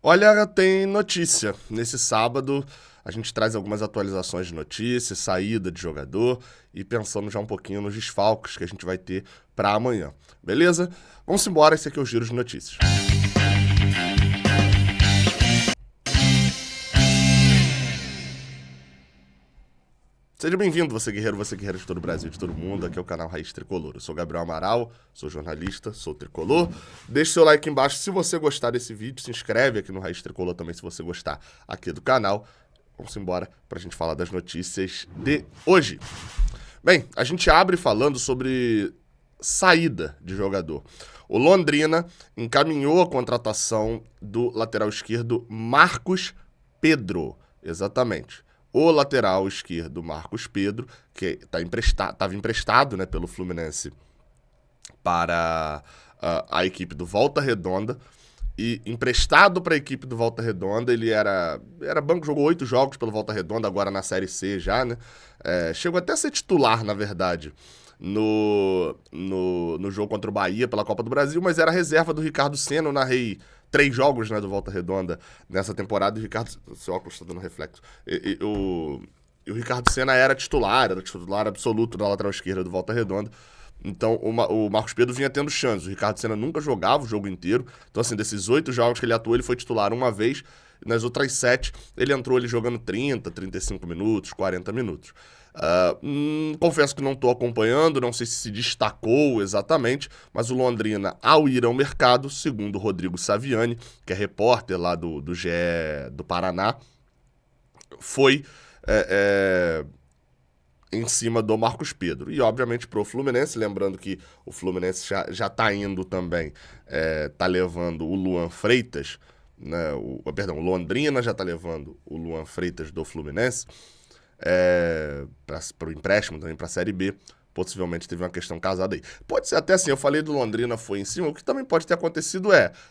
Olha, tem notícia. Nesse sábado, a gente traz algumas atualizações de notícias, saída de jogador e pensando já um pouquinho nos desfalques que a gente vai ter para amanhã. Beleza? Vamos embora, esse aqui é o Giro de Notícias. Seja bem-vindo, você guerreira de todo o Brasil, de todo o mundo. Aqui é o canal Raiz Tricolor. Eu sou Gabriel Amaral, sou jornalista, sou tricolor. Deixe seu like embaixo se você gostar desse vídeo. Se inscreve aqui no Raiz Tricolor também se você gostar aqui do canal. Vamos embora pra gente falar das notícias de hoje. Bem, a gente abre falando sobre saída de jogador. O Londrina encaminhou a contratação do lateral esquerdo Marcos Pedro. Exatamente. O lateral esquerdo Marcos Pedro, que estava emprestado, né, pelo Fluminense para a equipe do Volta Redonda. E emprestado para a equipe do Volta Redonda, ele era banco, jogou 8 jogos pelo Volta Redonda, agora na Série C já, né? Chegou até a ser titular, na verdade, no jogo contra o Bahia pela Copa do Brasil, mas era reserva do Ricardo Senna. Eu narrei 3 jogos, né, do Volta Redonda nessa temporada, e o Ricardo... Seu óculos está dando reflexo. E o Ricardo Senna era titular absoluto da lateral esquerda do Volta Redonda. Então, o Marcos Pedro vinha tendo chances. O Ricardo Senna nunca jogava o jogo inteiro. Então, assim, desses 8 jogos que ele atuou, ele foi titular uma vez. Nas outras 7, ele entrou ali jogando 30, 35 minutos, 40 minutos. Confesso que não estou acompanhando, não sei se destacou exatamente, mas o Londrina, ao ir ao mercado, segundo o Rodrigo Saviani, que é repórter lá do GE do Paraná, foi... em cima do Marcos Pedro. E, obviamente, pro Fluminense, lembrando que o Fluminense já tá indo também, tá levando o Luan Freitas, né, o Londrina já tá levando o Luan Freitas do Fluminense para o empréstimo também para a Série B. Possivelmente teve uma questão casada aí. Pode ser até assim, eu falei do Londrina foi em cima, o que também pode ter acontecido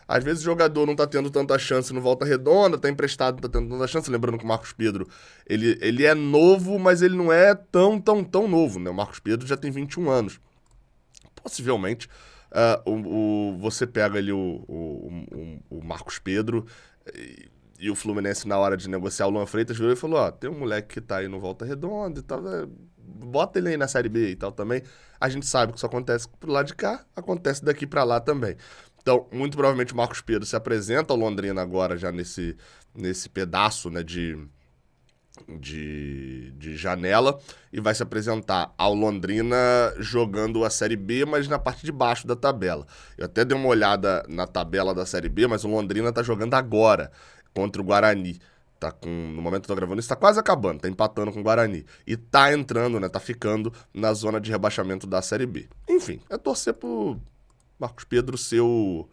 às vezes o jogador não tá tendo tanta chance no Volta Redonda, tá emprestado, não tá tendo tanta chance. Lembrando que o Marcos Pedro, ele é novo, mas ele não é tão novo, né? O Marcos Pedro já tem 21 anos. Possivelmente, você pega ali o Marcos Pedro e o Fluminense, na hora de negociar o Luan Freitas, virou e falou, tem um moleque que tá aí no Volta Redonda e tal, bota ele aí na Série B e tal também. A gente sabe que isso acontece pro lado de cá, acontece daqui pra lá também. Então, muito provavelmente o Marcos Pedro se apresenta ao Londrina agora já nesse pedaço, né, de janela, e vai se apresentar ao Londrina jogando a Série B, mas na parte de baixo da tabela. Eu até dei uma olhada na tabela da Série B, mas o Londrina tá jogando agora contra o Guarani. No momento que eu tô gravando isso, tá quase acabando, tá empatando com o Guarani. E tá entrando, né, tá ficando na zona de rebaixamento da Série B. Enfim, é torcer pro Marcos Pedro ser o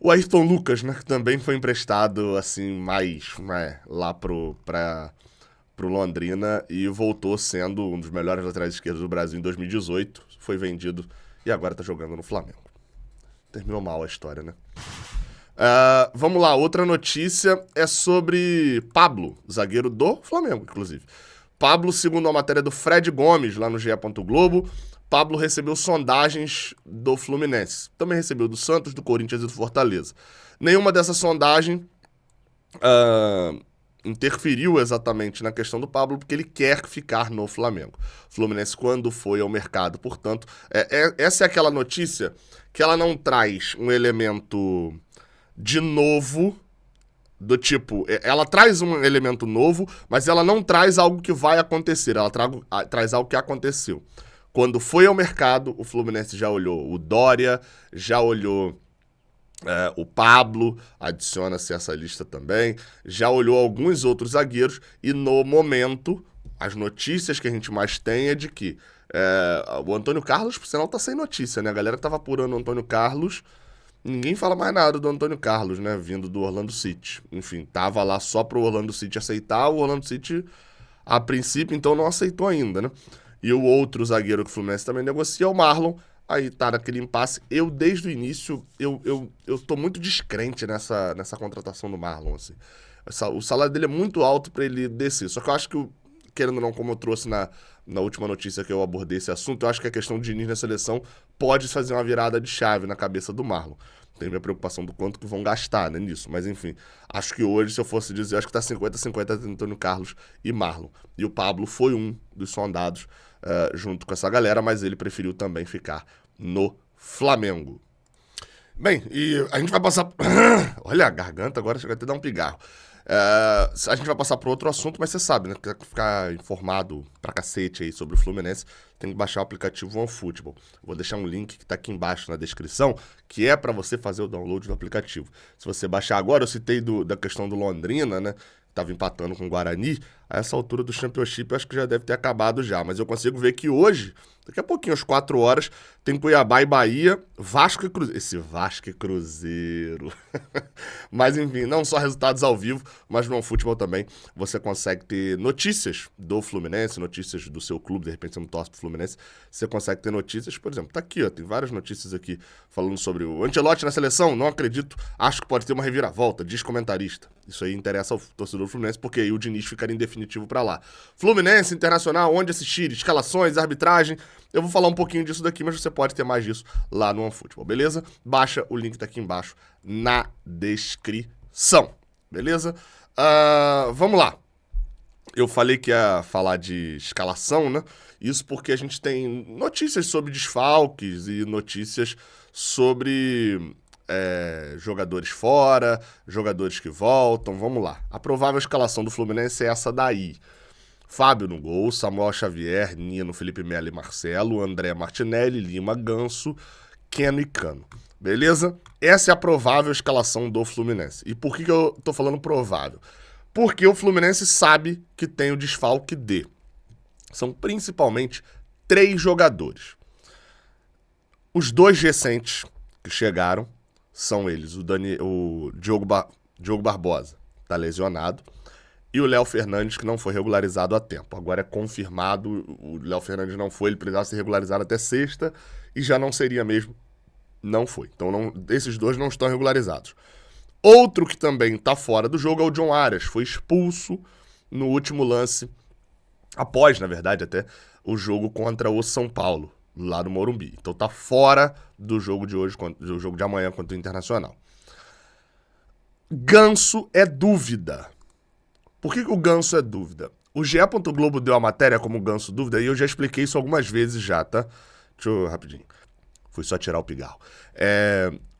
Ayrton Lucas, né, que também foi emprestado, assim, mais, né, lá pro Londrina e voltou sendo um dos melhores laterais esquerdos do Brasil em 2018. Foi vendido e agora tá jogando no Flamengo. Terminou mal a história, né? Vamos lá, outra notícia é sobre Pablo, zagueiro do Flamengo, inclusive. Pablo, segundo a matéria do Fred Gomes, lá no GE. Globo, Pablo recebeu sondagens do Fluminense. Também recebeu do Santos, do Corinthians e do Fortaleza. Nenhuma dessas sondagens interferiu exatamente na questão do Pablo, porque ele quer ficar no Flamengo. Fluminense, quando foi ao mercado, portanto... essa é aquela notícia que ela não traz um elemento... de novo, do tipo, ela traz um elemento novo, mas ela não traz algo que vai acontecer, ela traz algo que aconteceu. Quando foi ao mercado, o Fluminense já olhou o Dória, já olhou o Pablo, adiciona-se essa lista também, já olhou alguns outros zagueiros, e no momento, as notícias que a gente mais tem é de que o Antônio Carlos, por sinal, tá sem notícia, né? A galera que tava apurando o Antônio Carlos... Ninguém fala mais nada do Antônio Carlos, né? Vindo do Orlando City. Enfim, tava lá só pro Orlando City aceitar. O Orlando City, a princípio, então não aceitou ainda, né? E o outro zagueiro que o Fluminense também negocia é o Marlon. Aí tá naquele impasse. Eu, desde o início, eu tô muito descrente nessa contratação do Marlon, assim. O salário dele é muito alto pra ele descer. Só que eu acho que querendo ou não, como eu trouxe na última notícia que eu abordei esse assunto, eu acho que a questão de Diniz na seleção pode fazer uma virada de chave na cabeça do Marlon. Tem minha preocupação do quanto que vão gastar, né, nisso. Mas, enfim, acho que hoje, se eu fosse dizer, acho que tá 50-50 entre Antônio Carlos e Marlon. E o Pablo foi um dos sondados junto com essa galera, mas ele preferiu também ficar no Flamengo. Bem, e a gente vai passar... Olha, a garganta agora chega até a dar um pigarro. A gente vai passar para outro assunto, mas você sabe, né? Quer ficar informado pra cacete aí sobre o Fluminense, tem que baixar o aplicativo OneFootball. Vou deixar um link que tá aqui embaixo na descrição, que é para você fazer o download do aplicativo. Se você baixar agora, eu citei da questão do Londrina, né? Tava empatando com o Guarani. A essa altura do Championship, eu acho que já deve ter acabado já. Mas eu consigo ver que hoje, daqui a pouquinho, às 4 horas, tem Cuiabá e Bahia, Vasco e Cruzeiro. Esse Vasco e Cruzeiro. Mas, enfim, não só resultados ao vivo, mas no futebol também você consegue ter notícias do Fluminense, notícias do seu clube, de repente você não torce pro Fluminense, você consegue ter notícias, por exemplo, tá aqui, ó, tem várias notícias aqui falando sobre o Ancelotti na seleção, não acredito, acho que pode ter uma reviravolta, diz comentarista. Isso aí interessa ao torcedor do Fluminense, porque aí o Diniz ficaria em definitivo pra lá. Fluminense, Internacional, onde assistir, escalações, arbitragem, eu vou falar um pouquinho disso daqui, mas você pode ter mais disso lá no OneFootball, beleza? Baixa, o link tá aqui embaixo na descrição, beleza? Vamos lá. Eu falei que ia falar de escalação, né? Isso porque a gente tem notícias sobre desfalques e notícias sobre jogadores fora, jogadores que voltam. Vamos lá. A provável escalação do Fluminense é essa daí. Fábio no gol, Samuel Xavier, Nino, Felipe Melo e Marcelo, André Martinelli, Lima, Ganso, Keno e Cano. Beleza? Essa é a provável escalação do Fluminense. E por que eu tô falando provável? Porque o Fluminense sabe que tem o desfalque de. São principalmente 3 jogadores. Os 2 recentes que chegaram são eles. O Diogo Barbosa tá lesionado. E o Léo Fernandes, que não foi regularizado a tempo. Agora é confirmado, o Léo Fernandes não foi, ele precisava ser regularizado até sexta e já não seria mesmo. Não foi. Então esses 2 não estão regularizados. Outro que também está fora do jogo é o John Arias. Foi expulso no último lance, após, na verdade, até, o jogo contra o São Paulo, lá no Morumbi. Então tá fora do jogo de hoje, do jogo de amanhã contra o Internacional. Ganso é dúvida. Por que o Ganso é dúvida? O GE. Globo deu a matéria como Ganso dúvida e eu já expliquei isso algumas vezes já, tá? Deixa eu rapidinho. Fui só tirar o pigarro.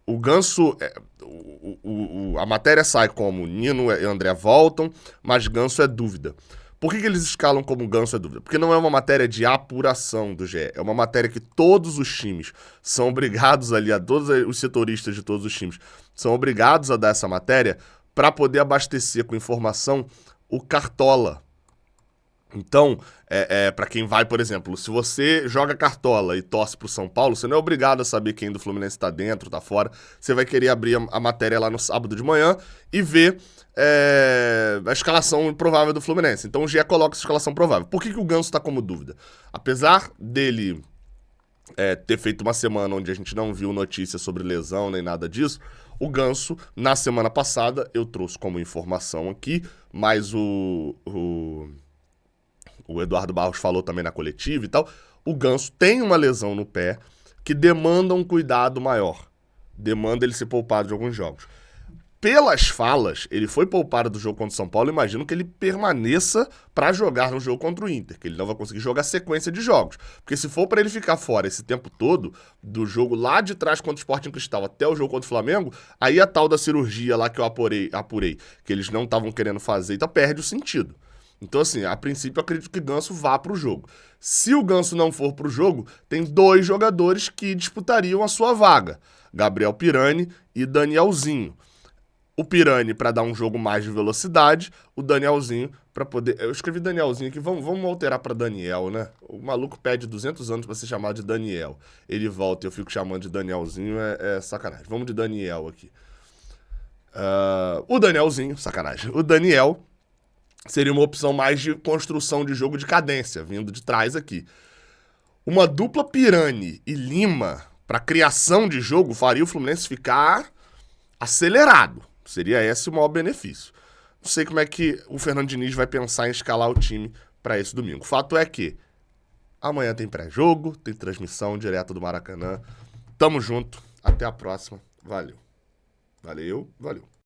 O Ganso... a matéria sai como Nino e André voltam, mas Ganso é dúvida. Por que eles escalam como Ganso é dúvida? Porque não é uma matéria de apuração do GE. É uma matéria que todos os times são obrigados ali, a todos os setoristas de todos os times, são obrigados a dar essa matéria para poder abastecer com informação o Cartola. Então, para quem vai, por exemplo, se você joga Cartola e torce pro São Paulo, você não é obrigado a saber quem do Fluminense tá dentro, tá fora. Você vai querer abrir a matéria lá no sábado de manhã e ver a escalação provável do Fluminense. Então o GE coloca essa escalação provável. Por que o Ganso tá como dúvida? Apesar dele ter feito uma semana onde a gente não viu notícia sobre lesão nem nada disso, o Ganso, na semana passada, eu trouxe como informação aqui, mas o Eduardo Barros falou também na coletiva e tal, o Ganso tem uma lesão no pé que demanda um cuidado maior. Demanda ele ser poupado de alguns jogos. Pelas falas, ele foi poupado do jogo contra o São Paulo, imagino que ele permaneça para jogar no jogo contra o Inter, que ele não vai conseguir jogar sequência de jogos. Porque se for para ele ficar fora esse tempo todo, do jogo lá de trás contra o Sporting Cristal até o jogo contra o Flamengo, aí a tal da cirurgia lá que eu apurei que eles não estavam querendo fazer, então perde o sentido. Então, assim, a princípio eu acredito que o Ganso vá pro jogo. Se o Ganso não for pro jogo, tem 2 jogadores que disputariam a sua vaga. Gabriel Pirani e Danielzinho. O Pirani para dar um jogo mais de velocidade, o Danielzinho para poder... Eu escrevi Danielzinho aqui, vamos alterar para Daniel, né? O maluco pede 200 anos para ser chamado de Daniel. Ele volta e eu fico chamando de Danielzinho, é sacanagem. Vamos de Daniel aqui. O Danielzinho, sacanagem. O Daniel seria uma opção mais de construção de jogo de cadência, vindo de trás aqui. Uma dupla Pirani e Lima para criação de jogo faria o Fluminense ficar acelerado. Seria esse o maior benefício. Não sei como é que o Fernando Diniz vai pensar em escalar o time para esse domingo. Fato é que amanhã tem pré-jogo, tem transmissão direto do Maracanã. Tamo junto, até a próxima. Valeu. Valeu, valeu.